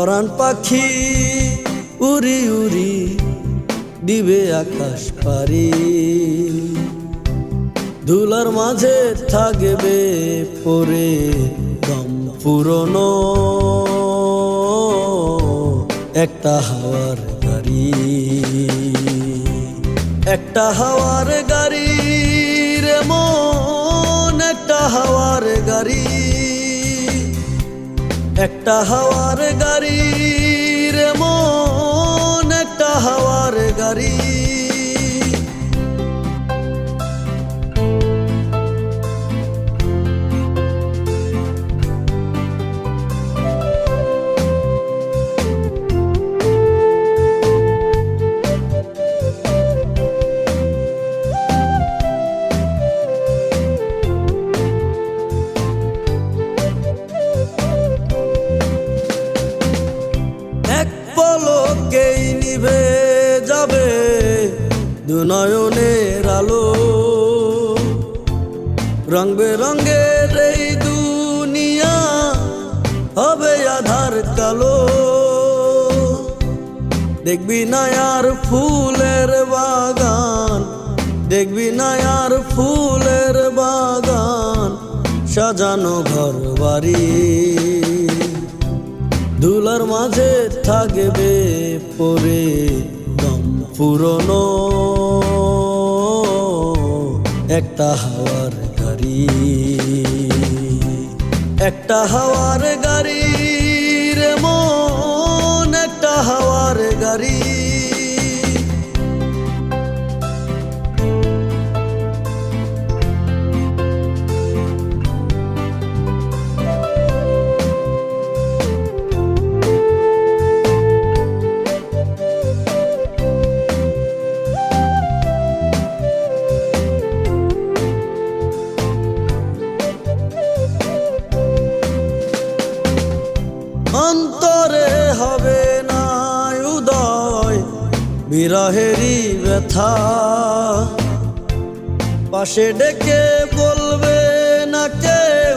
পরাণ পাখি উড়ি উড়ি দিবে আকাশ পারি, ধুলার মাঝে থাকবে পরে দম পুরনো একটা হাওয়ার গাড়ি, একটা হাওয়ার গাড়ি রে মন, একটা হাওয়ার গাড়ি, একটা হাওয়ার গাড়ি রে মন, একটা হাওয়ার গাড়ি। পলকেই নিভে যাবে দুনয়নের আলো, রং বেরঙের এই দুনিয়া হবে আধার কালো। দেখবি না আর ফুলের বাগান, দেখবি না আর ফুলের বাগান, সাজানো ঘর বাড়ি, ধুলার মাঝে থাকবে পরে দম পুরনো একটা হাওয়ার গাড়ি, একটা হাওয়ার গাড়ি রে মন, একটা হাওয়ার গাড়ি। অন্তরে হবে না উদয় বিরহেরই ব্যথা, পাশে ডেকে বলবে না কেউ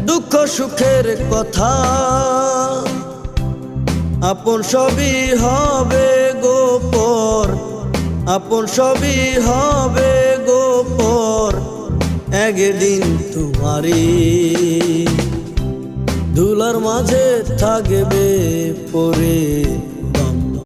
দুঃখ সুখের কথা, আপন সবই হবে গোপর, আপন সবই হবে গোপর একদিন তোমারই, ধুলার মাঝে থাকবে পরে